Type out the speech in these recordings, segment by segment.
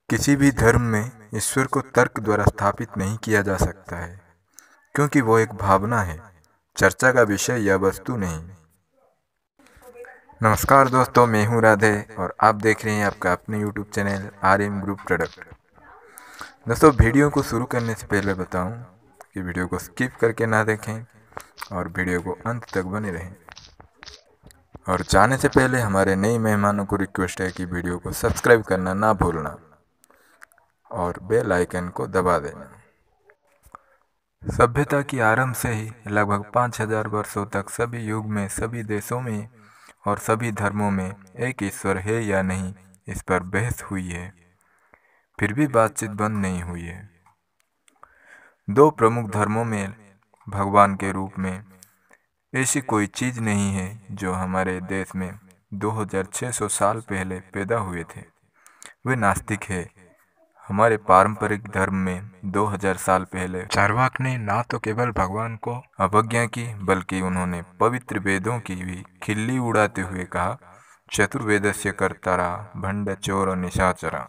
किसी भी धर्म में ईश्वर को तर्क द्वारा स्थापित नहीं किया जा सकता है, क्योंकि वो एक भावना है, चर्चा का विषय या वस्तु नहीं। नमस्कार दोस्तों, मैं हूँ राधे और आप देख रहे हैं आपका अपने YouTube channel RM group product. दोस्तों, वीडियो को शुरू करने से पहले बताऊं कि वीडियो को स्किप करके ना देखें और वीडियो को अंत तक बने रहें। और जाने से पहले हमारे नए मेहमानों को रिक्वेस्ट है कि वीडियो को सब्सक्राइब करना ना भूलना और बेल आइकन को दबा देना। सभ्यता की आरंभ से ही लगभग 5000 वर्षों तक सभी युग में, सभी देशों में और सभी धर्मों में एक ईश्वर है या नहीं, इस पर बहस हुई है। फिर भी बातचीत बंद नहीं हुई है। दो प्रमुख धर्मों में भगवान के रूप में ऐसी कोई चीज नहीं है जो हमारे देश में 2600 साल पहले पैदा हुए थे। वे नास्तिक है। हमारे पारंपरिक धर्म में 2000 साल पहले चार्वाक ने ना तो केवल भगवान को अवज्ञा की, बल्कि उन्होंने पवित्र वेदों की भी खिल्ली उड़ाते हुए कहा, चतुर्वेदस्य कर्तारा भंड चोर निशाचरा।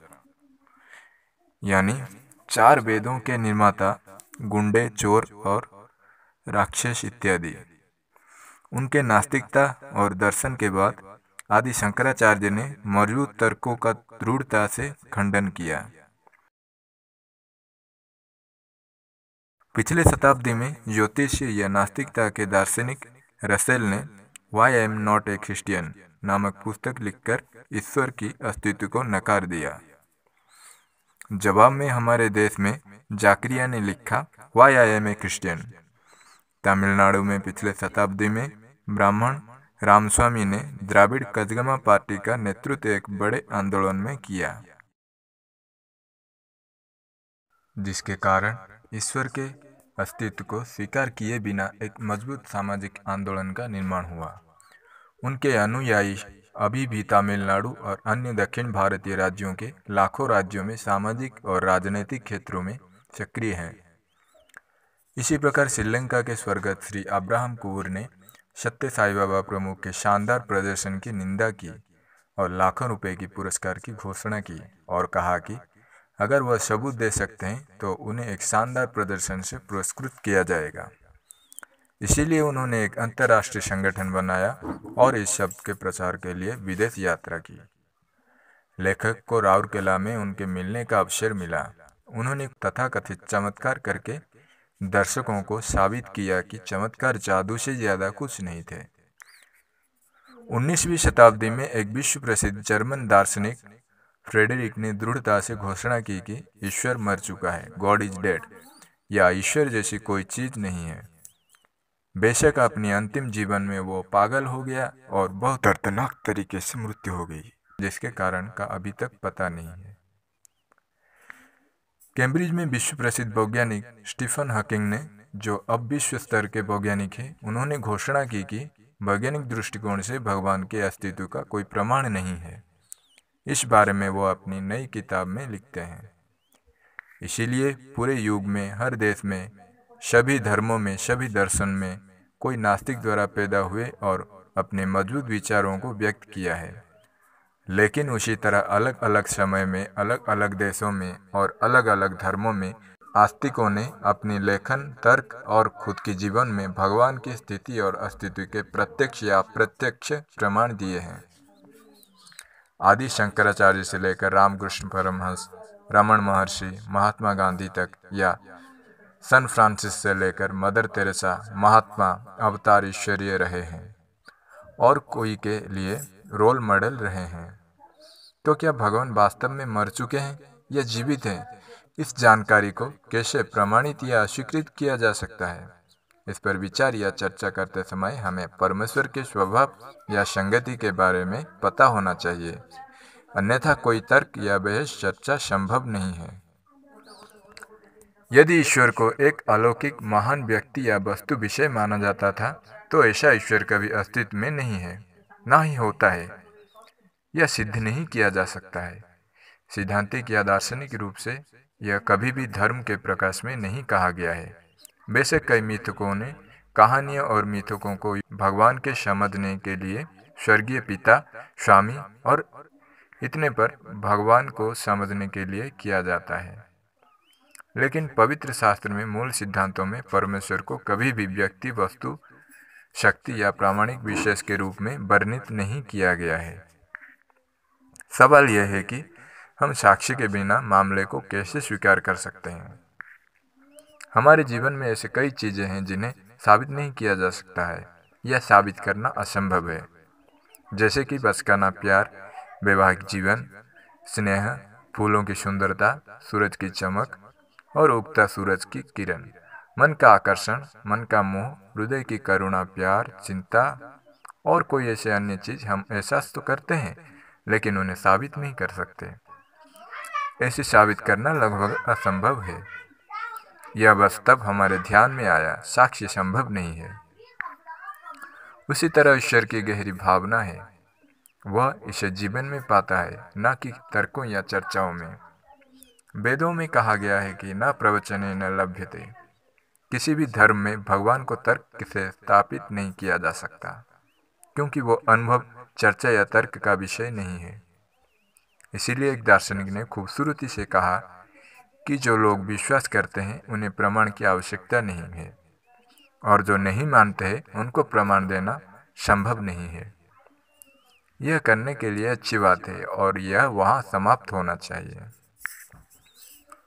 यानी 4 वेदों के निर्माता गुंडे, चोर और राक्षस इत्यादि। उनके नास्तिकता और दर्शन के बाद आदि शंकराचार्य ने मौजूद तर्कों का दृढ़ता से खंडन किया। पिछले शताब्दी में ज्योतिष या नास्तिकता के दार्शनिक रसेल ने why I am not a Christian नामक पुस्तक लिखकर ईश्वर की अस्तित्व को नकार दिया। जवाब में हमारे देश में जाकरिया ने लिखा, why I am a Christian. Tamil Nadu में पिछले शताब्दी में ब्राह्मण रामस्वामी ने द्राविड़ कजगमा पार्टी का नेतृत्व एक बड़े आंदोलन में किया, जिसके कारण ईश्वर के अस्तित्व को स्वीकार किए बिना एक मजबूत सामाजिक आंदोलन का निर्माण हुआ। उनके अनुयायी अभी भी तमिलनाडु और अन्य दक्षिण भारतीय राज्यों के लाखों राज्यों में सामाजिक और राजनीतिक क्षेत्रों में सक्रिय हैं। इसी प्रकार श्रीलंका के स्वर्गत श्री अब्राहम कुवूर ने सत्य साई बाबा प्रमुख के शानदार प्रदर्शन की निंदा की और लाखों रुपए की पुरस्कार की घोषणा की और कहा कि अगर वह सबूत दे सकते हैं तो उन्हें एक शानदार प्रदर्शन से पुरस्कृत किया जाएगा। इसीलिए उन्होंने एक अंतर्राष्ट्रीय संगठन बनाया और इस शब्द के प्रचार के लिए विदेश यात्रा की। लेखक को राउरकेला में उनके मिलने का अवसर मिला। उन्होंने तथाकथित चमत्कार करके दर्शकों को साबित किया कि चमत्कार जादू से ज्यादा कुछ नहीं थे। 19वीं शताब्दी में एक विश्व प्रसिद्ध जर्मन दार्शनिक फ्रेडरिक ने दृढ़ता से घोषणा की कि ईश्वर मर चुका है, गॉड इज डेड, या ईश्वर जैसी कोई चीज नहीं है। बेशक अपनी अंतिम जीवन में वो पागल हो गया और बहुत दर्दनाक तरीके से मृत्यु हो गई, जिसके कारण का अभी तक पता नहीं है। कैम्ब्रिज में विश्व प्रसिद्ध वैज्ञानिक स्टीफन हॉकिंग ने, जो अब विश्व स्तर के वैज्ञानिक हैं, उन्होंने घोषणा की कि वैज्ञानिक दृष्टिकोण से भगवान के अस्तित्व का कोई प्रमाण नहीं है। इस बारे में वो अपनी नई किताब में लिखते हैं। इसीलिए पूरे युग में, हर देश में, सभी धर्मों में, सभी दर्शन में कोई नास्तिक द्वारा पैदा हुए और अपने मजबूत विचारों को व्यक्त किया है। लेकिन उसी तरह अलग अलग समय में, अलग अलग देशों में और अलग अलग धर्मों में आस्तिकों ने अपनी लेखन, तर्क और खुद के जीवन में भगवान की स्थिति और अस्तित्व के प्रत्यक्ष या अप्रत्यक्ष प्रमाण दिए हैं। आदि शंकराचार्य से लेकर रामकृष्ण परमहंस, रमण महर्षि, महात्मा गांधी तक, या सन फ्रांसिस से लेकर मदर तेरेसा, महात्मा अवतार ईश्वरीय रहे हैं और कोई के लिए रोल मॉडल रहे हैं। तो क्या भगवान वास्तव में मर चुके हैं या जीवित हैं? इस जानकारी को कैसे प्रमाणित या अस्वीकृत किया जा सकता है? इस पर विचार या चर्चा करते समय हमें परमेश्वर के स्वभाव या संगति के बारे में पता होना चाहिए, अन्यथा कोई तर्क या बहस चर्चा संभव नहीं है। यदि ईश्वर को एक अलौकिक महान व्यक्ति या वस्तु विषय माना जाता था, तो ऐसा ईश्वर कभी अस्तित्व में नहीं है, ना ही होता है। यह सिद्ध नहीं किया जा सकता है। सिद्धांतिक या दार्शनिक रूप से यह कभी भी धर्म के प्रकाश में नहीं कहा गया है। बेशक कई मिथकों ने कहानियों और मिथकों को भगवान के समझने के लिए स्वर्गीय पिता, स्वामी और इतने पर भगवान को समझने के लिए किया जाता है। लेकिन पवित्र शास्त्र में मूल सिद्धांतों में परमेश्वर को कभी भी व्यक्ति, वस्तु, शक्ति या प्रामाणिक विशेष के रूप में वर्णित नहीं किया गया है। सवाल यह है कि हम साक्ष्य के बिना मामले को कैसे स्वीकार कर सकते हैं। हमारे जीवन में ऐसे कई चीजें हैं जिन्हें साबित नहीं किया जा सकता है या साबित करना असंभव है, जैसे कि बचकाना प्यार, वैवाहिक जीवन, स्नेह, फूलों की सुंदरता, सूरज की चमक और उगता सूरज की किरण, मन का आकर्षण, मन का मोह, हृदय की करुणा, प्यार, चिंता और कोई ऐसे अन्य चीज हम एहसास तो करते हैं लेकिन उन्हें साबित नहीं कर सकते। ऐसे साबित करना लगभग असंभव है। यह बस तब हमारे ध्यान में आया, साक्ष्य संभव नहीं है। उसी तरह ईश्वर की गहरी भावना है, वह इसे जीवन में पाता है, न कि तर्कों या चर्चाओं में। वेदों में कहा गया है कि न प्रवचने न लभ्यते। किसी भी धर्म में भगवान को तर्क से स्थापित नहीं किया जा सकता, क्योंकि वो अनुभव, चर्चा या तर्क का विषय नहीं है। इसीलिए एक दार्शनिक ने खूबसूरती से कहा कि जो लोग विश्वास करते हैं उन्हें प्रमाण की आवश्यकता नहीं है, और जो नहीं मानते हैं उनको प्रमाण देना संभव नहीं है। यह करने के लिए अच्छी बात है और यह वहाँ समाप्त होना चाहिए।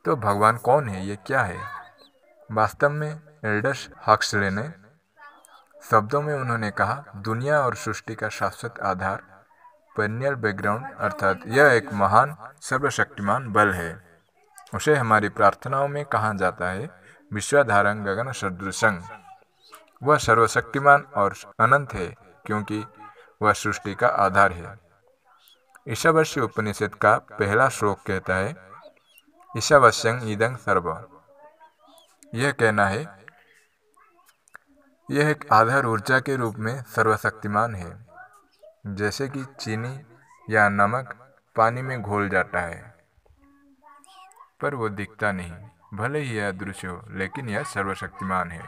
तो भगवान कौन है, ये क्या है? वास्तव में एल्डर्स हक्सले ने शब्दों में उन्होंने कहा, दुनिया और सृष्टि का शाश्वत आधार, पेरिनियल बैकग्राउंड, अर्थात यह एक महान सर्वशक्तिमान बल है। उसे हमारी प्रार्थनाओं में कहा जाता है विश्वाधारं गगन सदृशं। वह सर्वशक्तिमान और अनंत है क्योंकि वह सृष्टि का आधार है। ईशावास्य उपनिषद का पहला श्लोक कहता है, ईशावास्यं इदं सर्व। यह कहना है, यह एक आधार ऊर्जा के रूप में सर्वशक्तिमान है, जैसे कि चीनी या नमक पानी में घोल जाता है, पर वो दिखता नहीं। भले ही यह अदृश्य हो, लेकिन यह सर्वशक्तिमान है।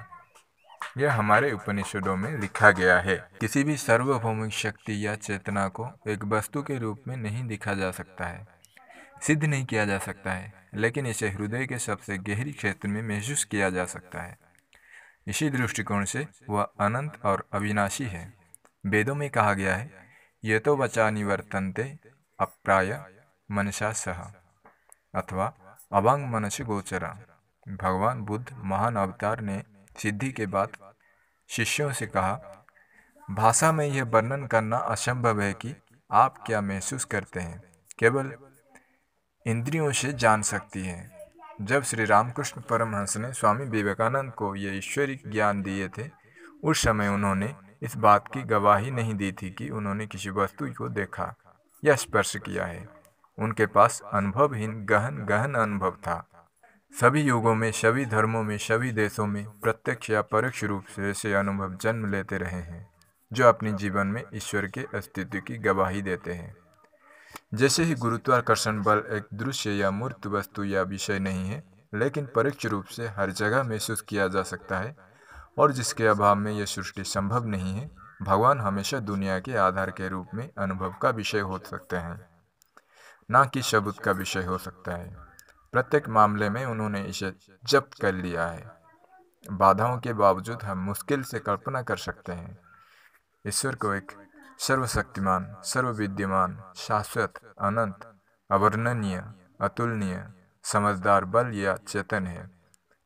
यह हमारे उपनिषदों में लिखा गया है। किसी भी सार्वभौमिक शक्ति या चेतना को एक वस्तु के रूप में नहीं देखा जा सकता है, सिद्ध नहीं किया जा सकता है, लेकिन इसे हृदय के सबसे गहरी क्षेत्र में महसूस किया जा सकता है। इसी दृष्टिकोण से वह अनंत और अविनाशी है। वेदों में कहा गया है, ये तो वचा निवर्तन्ते अप्राय मनसा सह, अथवा अवांग मनसि गोचरा। भगवान बुद्ध महान अवतार ने सिद्धि के बाद शिष्यों से कहा, भाषा में यह वर्णन करना असंभव है कि आप क्या महसूस करते हैं, केवल इंद्रियों से जान सकती है। जब श्री रामकृष्ण परमहंस ने स्वामी विवेकानंद को ये ईश्वरीय ज्ञान दिए थे, उस समय उन्होंने इस बात की गवाही नहीं दी थी कि उन्होंने किसी वस्तु को देखा या स्पर्श किया है। उनके पास अनुभवहीन गहन गहन अनुभव था। सभी युगों में, सभी धर्मों में, सभी देशों में प्रत्यक्ष या परोक्ष रूप से ऐसे अनुभव जन्म लेते रहे हैं जो अपने जीवन में ईश्वर के अस्तित्व की गवाही देते हैं। जैसे ही गुरुत्वाकर्षण बल एक दृश्य या मूर्त वस्तु या विषय नहीं है, लेकिन परोक्ष रूप से हर जगह महसूस किया जा सकता है और जिसके अभाव में यह सृष्टि संभव नहीं है, भगवान हमेशा दुनिया के आधार के रूप में अनुभव का विषय हो सकते हैं, न कि शब्द का विषय हो सकता है। प्रत्येक मामले में उन्होंने इसे जब्त कर लिया है। बाधाओं के बावजूद हम मुश्किल से कल्पना कर सकते हैं ईश्वर को एक सर्वशक्तिमान, सर्वविद्यमान, शाश्वत, अनंत, अवर्णनीय, अतुलनीय, समझदार बल या चेतन है।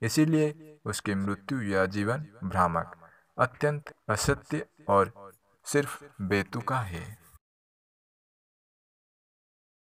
इसीलिए उसकी मृत्यु या जीवन भ्रामक, अत्यंत असत्य और सिर्फ बेतुका है।